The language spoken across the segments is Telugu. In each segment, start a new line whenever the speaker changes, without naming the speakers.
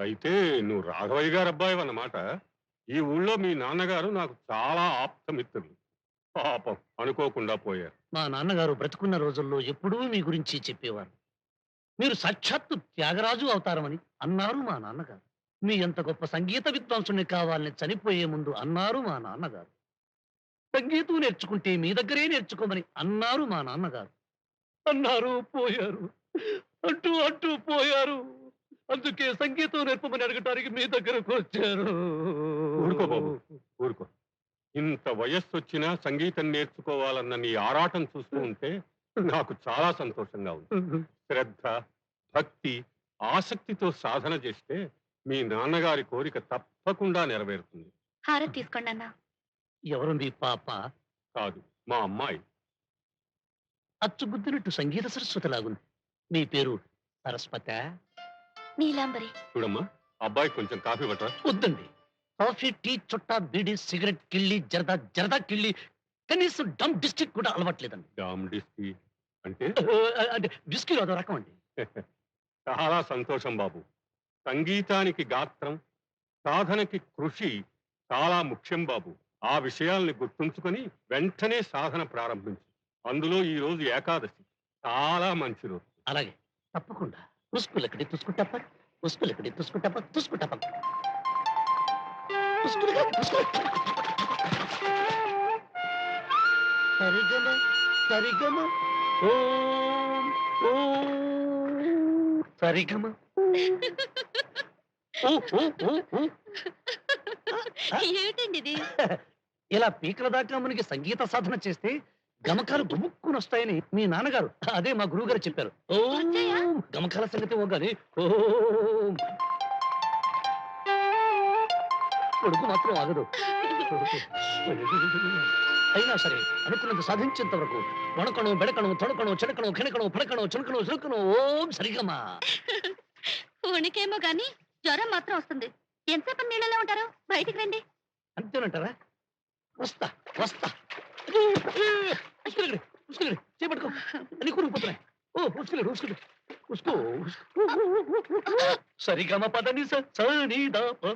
అయితే నువ్వు రాఘవయ్య గారు అబ్బాయి అన్నమాట. ఈ ఊళ్ళో మీ నాన్నగారు నాకు చాలా ఆప్తమిత్రులు. పాపం అనుకోకుండా పోయారు.
మా నాన్నగారు బ్రతుకున్న రోజుల్లో ఎప్పుడూ మీ గురించి చెప్పేవారు. మీరు సాక్షాత్తు త్యాగరాజు అవతారమని అన్నారు మా నాన్నగారు. మీ ఎంత గొప్ప సంగీత విద్వాంసుని కావాలని చనిపోయే ముందు అన్నారు మా నాన్నగారు. సంగీతం నేర్చుకుంటే మీ దగ్గరే నేర్చుకోమని అన్నారు మా నాన్నగారు. అన్నారు పోయారు. అంటూ అంటూ పోయారు. అందుకే సంగీతం నేర్పమని అడగటానికి మీ దగ్గరకు వచ్చారు.
ఊరుకో బాబు, ఊరుకో. ఇంత వయస్సొచ్చినా సంగీతం నేర్చుకోవాలన్న నీ ఆరాటం చూస్తూ ఉంటే నాకు చాలా సంతోషంగా ఉంది. శ్రద్ధ, భక్తి, ఆసక్తితో సాధన చేస్తే మీ నాన్నగారి కోరిక తప్పకుండా నెరవేరుతుంది.
హారతి తీసుకోండి అన్న.
ఎవరు మీ పాప?
కాదు, మా అమ్మాయి.
అచ్చుగుద్దినట్టు సంగీత సరస్వతి లాగుంది. మీ పేరు సరస్వత?
నీలాంబరి.
చూడమ్మా, అబ్బాయి కొంచెం కాఫీ పట్టరా.
వద్దండి. కాఫీ, టీ, చుట్టా, బీడి, సిగరెట్, కిళ్ళి, జరదా, జరదా కిళ్ళి, కనీసం డమ్ డిస్ట్రిక్ట్ కూడా అలవాట్లేదండి.
డామ్ డిస్కీ అంటే
అంటే విస్కీలో అదో రకం అండి.
చాలా సంతోషం బాబు. సంగీతానికి గాత్రం, సాధనకి కృషి చాలా ముఖ్యం బాబు. ఆ విషయాల్ని గుర్తుంచుకొని వెంటనే సాధన ప్రారంభించు. అందులో ఈ రోజు ఏకాదశి, చాలా మంచి రోజు.
అలాగే, తప్పకుండా. ఉస్కులక్కడి తుసుకుంటప్ప, ఉస్కులక్కడి తుసుకుంటప్ప, తుసుకుంటప్ప, సరిగమ సరిగమ ఓం ఓం సరిగమ ఓ ఓ ఓ ఓ.
ఏమిటండి ఇది?
ఇలా పీకల దాకా మనకి సంగీత సాధన చేస్తే గమకాలు గుముక్కుని వస్తాయని మీ నాన్నగారు, అదే మా గురువు గారు చెప్పారు.
వచ్చాయా?
ఓం గమకాల సంగతి ఓగాని ఓం కొడుకు మాత్రం ఆగదు. అయినా సరే అనుకున్నది సాధించేంత వరకు వణకణం, బెడకణం, తొడకణం, చెడకణం, కెనకణం, పడకణం, చునకణం, చురుకణం, ఓం సరిగమా.
ఉనికేమో గాని జ్వరం మాత్రం వస్తుంది. ఎంతసేపు నీళ్ళలో ఉంటారు? బయటికి రండి.
అంతేనంటారా? వస్తా వస్తా. ఉసుకులగడి, ఉసుకులగడి, చేపట్టుకో. అన్ని కూరుకుపోతున్నాయి. ఓ ఉసుకులగడి, ఉసుకులగడి, ఉసుకో. సరిగమ పదని సని దా ప.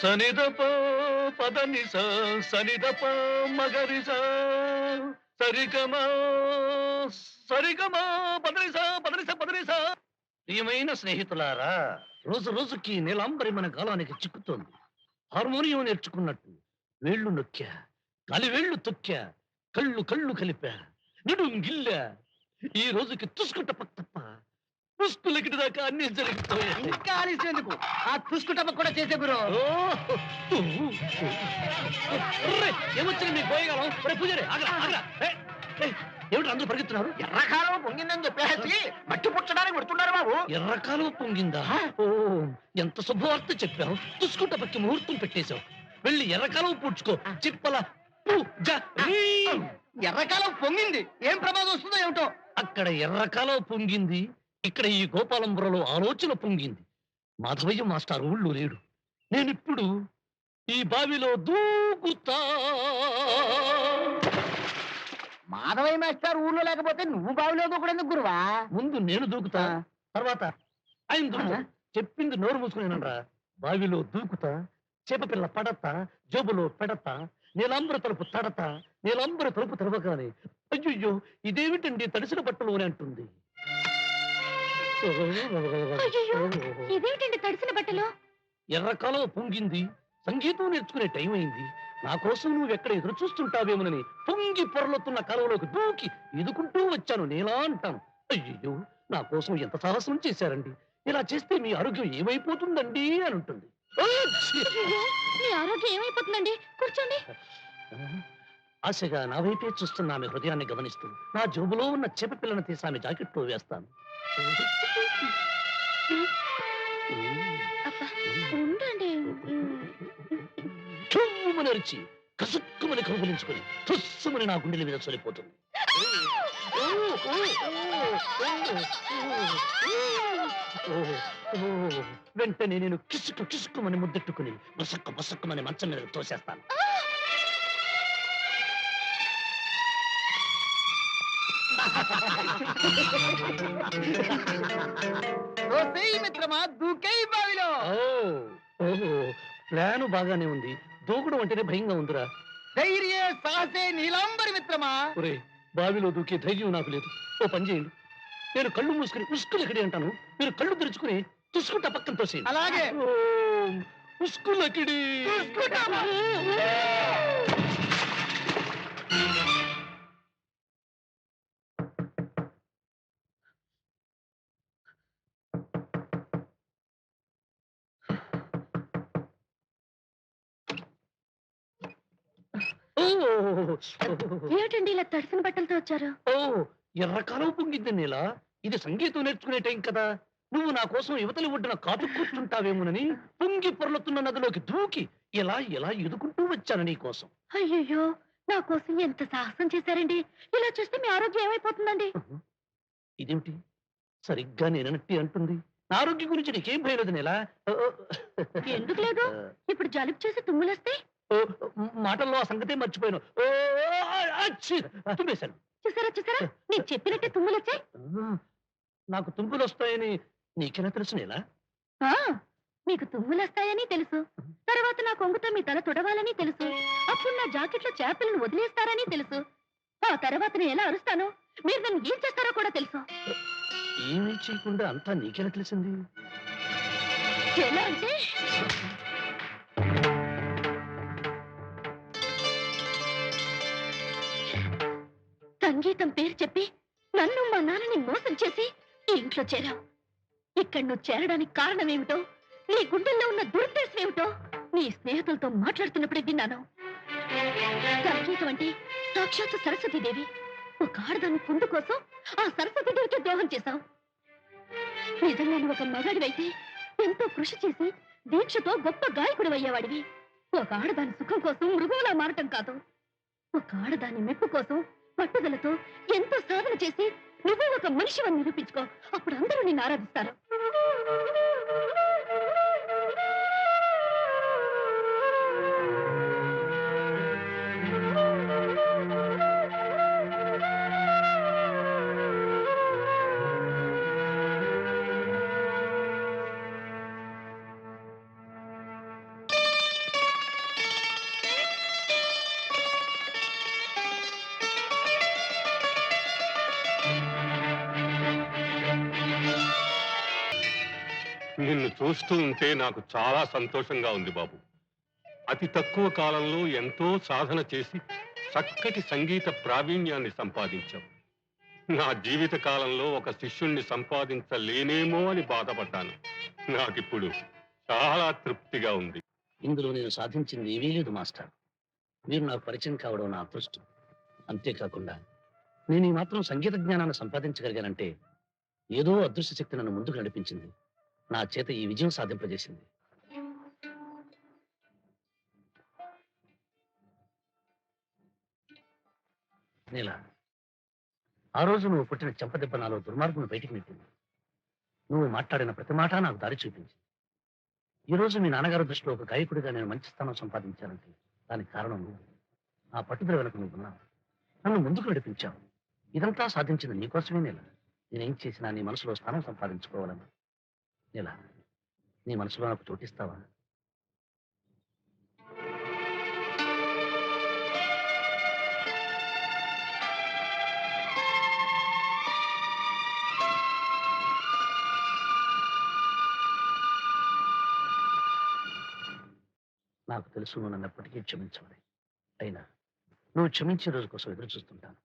సనిదప పదని సనిదప మగరిస సరిగమ సరిగమ పదనిస పదనిస పదనిస. ప్రియమైన స్నేహితులారా, రోజు రోజుకి నీలాంబరి మన గాలానికి చిక్కుతోంది. హార్మోనియం నేర్చుకున్నట్టు వేళ్లు నొక్కా, కలివేళ్లు తొక్కా, కళ్ళు కళ్ళు కలిపా, నడుం గిల్లా. ఈ రోజుకి తుసుకుంట తప్ప పుష్కులకి దాకా అన్ని జరిగిపోయాయి.
ఇంకా ఆలస్యం ఆ తుసుకుటప్ప కూడా చేసే గురు.
ఏమొచ్చింది మీ పోయగలం? పూజారి ఆగరా ఆగరా. ఏమిటి అందరూ పరిగెత్తున్నారు?
ఎర్రకాలం పొంగిందని చెప్పేసి మట్టి పుచ్చడానికి పెడుతున్నారు బాబు.
ఎర్రకాలం పొంగిందా? ఓ ఎంత శుభవార్త చెప్పావు. తుసుకుంట పక్కి ముహూర్తం పెట్టేశావు. వెళ్ళి ఎర్రకాలం పూడ్చుకో. చిప్పల
ఎర్రకాలం పొంగింది. ఏం ప్రమాదం వస్తుందో ఏమిటో.
అక్కడ ఎర్రకాలం పొంగింది, ఇక్కడ ఈ గోపాలంబురలో ఆలోచన పొంగింది. మాధవయ్య మాస్టర్ ఊళ్ళో లేడు. నేనిప్పుడు ఈ బావిలో దూకుతా.
మాధవయ్య మాస్టర్ ఊర్లో లేకపోతే నువ్వు బావిలో దూకడానికి గురువా?
ముందు నేను దూకుతా, తర్వాత ఆయన దూకుతా. చెప్పింది నోరు మూసుకునేనరా. బావిలో దూకుతా, చేపపిల్ల పడతా, జోబులో పెడతా, నీలంబర తలుపు తడతా, నీలంబర తలుపు తెరవగానే అయ్యో ఇదేమిటండి తడిసిన బట్టలు అని అంటుంది.
అయ్యయ్యో, ఇదేమిటండి తడిసిన బట్టలు?
ఎర్రకాలం పొంగింది, సంగీతం నేర్చుకునే టైం అయింది. నా కోసం నువ్వు ఎక్కడ ఎదురు చూస్తుంటావేమోనని పొంగి పొరలొత్తున్న కాలంలోకి దూకి ఎదుకుంటూ వచ్చాను. నేలా అంటాను. అయ్యో నా కోసం ఎంత సాహసం చేశారండి. ఇలా చేస్తే మీ ఆరోగ్యం ఏమైపోతుందండి అని ఉంటుంది.
అయ్యో, మీ ఆరోగ్యం ఏమైపోతుందండి? కూర్చోండి.
ఆశగా నా వైపే చూస్తున్న ఆమె హృదయాన్ని గమనిస్తూ నా జోబులో ఉన్న చేప పిల్లను తీసి ఆమె జాకెట్లో వేస్తాను.
అబ్బా ఉండండి.
చుమ్ముమని అరిచి కసుక్కుమని కౌగులించుకొని తుస్సుమని నా గుండెల మీద చొలిపోతుంది. వెంటనే నేను కిసుక్కుమని ముద్దెట్టుకుని బసక్కుమని మంచం మీద తోసేస్తాను.
దోసేయ్ మిత్రమా దూకేయ్ బావిలో.
ఓహో, ప్లాను బాగానే ఉంది. దూకుడు అంటేనే భయంగా ఉందిరా.
ధైర్యే సాహసే నీలాంబరి మిత్రమా.
ఒరే, బావిలో దూకే ధైర్యం నాకు లేదు. ఓ పని చేయండి, నేను కళ్ళు మూసుకుని ఉస్కులు ఎక్కడే అంటాను, మీరు కళ్ళు తెరుచుకుని తుసుకుంటా పక్కన తోసేయండి.
అలాగే.
ఉస్కులకిడి.
ఏమిటండి ఇలా తడిసిన బట్టలతో వచ్చారు?
ఓ, ఎర్రకాలం పొంగింది నేల. ఇది సంగీతం నేర్చుకునే టైం కదా. నువ్వు నా కోసం యువతలి ఒడ్డున కాచు కూర్చుంటావేమోనని పొంగి పొరలుతున్న నదిలోకి దూకి ఇలా ఇలా ఎదుకుంటూ వచ్చాను నీ కోసం.
అయ్యయ్యో, నా కోసం ఎంత సాహసం చేశారండి. ఇలా చేస్తే మీ ఆరోగ్యం ఏమైపోతుందండి?
ఇదేమిటి సరిగ్గా నేననట్టి అంటుంది? నా ఆరోగ్యం గురించి నీకేం భయం లేదు నేలా.
ఎందుకు లేదు? ఇప్పుడు జలుబు చేసి తుమ్ములేస్తే
మాటల్లో ఆ సంగతే మర్చిపోయాను. తుమ్మేశాను.
చూసారా చూసారా, నేను చెప్పినట్టే తుమ్ములొచ్చాయి.
నాకు తుంపులు వస్తాయని నీకెలా తెలుసు నేలా?
ఆ, మీకు తుమ్ములొస్తాయని తెలుసు. తర్వాత నా కొంగుతో మీ తల తొడవాలని తెలుసు. అప్పుడు నా జాకెట్లో చేపలను వదిలేస్తారని తెలుసు. ఆ తర్వాత నేను ఎలా అరుస్తానో, మీరు నన్ను ఏం చేస్తారో కూడా తెలుసు.
ఏమీ చేయకుండా అంతా నీకెలా తెలిసింది?
ఎలా అంటే, సంగీతం పేరు చెప్పి నన్ను మా నాన్నని మోసం చేసి ఈ ఇంట్లో చేరావు. ఇక్కడ నువ్వు చేరడానికి కారణం ఏమిటో, నీ గుండెల్లో ఉన్న దురుద్దేశం ఏమిటో నీ స్నేహితులతో మాట్లాడుతున్నప్పుడే విన్నాను. సంగీతం అంటే సాక్షాత్తు సరస్వతీదేవి. ఒక ఆడదాని పుండు కోసం ఆ సరస్వతీదేవికి ద్రోహం చేశావు. నిజంగా నువ్వు ఒక మగాడివైతే ఎంతో కృషి చేసి దీక్షతో గొప్ప గాయకుడు అయ్యేవాడివి. ఒక ఆడదాని సుఖం కోసం మృగంలా మారటం కాదు, ఒక ఆడదాని మెప్పు కోసం పట్టుదలతో ఎంతో సాధన చేసి నువ్వు ఒక మనిషివని నిరూపించుకో. అప్పుడు అందరూ నిన్ను ఆరాధిస్తారు.
నిన్ను చూస్తూ ఉంటే నాకు చాలా సంతోషంగా ఉంది బాబు. అతి తక్కువ కాలంలో ఎంతో సాధన చేసి చక్కటి సంగీత ప్రావీణ్యాన్ని సంపాదించావు. నా జీవిత కాలంలో ఒక శిష్యుణ్ణి సంపాదించలేనేమో అని బాధపడ్డాను. నాకిప్పుడు చాలా తృప్తిగా ఉంది.
ఇందులో నేను సాధించింది ఏమీ లేదు మాస్టర్. మీరు నాకు పరిచయం కావడం నా అదృష్టం. అంతేకాకుండా నేను ఈ మాత్రం సంగీత జ్ఞానాన్ని సంపాదించగలిగానంటే ఏదో అదృష్ట శక్తి నన్ను ముందుకు నడిపించింది. నా చేత ఈ విజయం సాధింపజేసింది. నీల, ఆ రోజు నువ్వు పుట్టిన చెంపదెబ్బ నాలో దుర్మార్గును బయటికి నెట్టింది. నువ్వు మాట్లాడిన ప్రతి మాట నాకు దారి చూపించింది. ఈ రోజు మీ నాన్నగారి దృష్టిలో ఒక గాయకుడిగా నేను మంచి స్థానం సంపాదించానంటే దానికి కారణం నువ్వు. ఆ పట్టుదల వెనక నువ్వు ఉన్నావు, నన్ను ముందుకు నడిపించావు. ఇదంతా సాధించింది నీకోసమే నీల. నేనేం చేసినా నీ మనసులో స్థానం సంపాదించుకోవాలన్నా. నీల, నీ మనసులో నాకు చోటిస్తావా? నాకు తెలుసు నువ్వు నన్ను ఎప్పటికీ క్షమించవని. అయినా నువ్వు క్షమించే రోజు కోసం ఎదురు చూస్తుంటాను.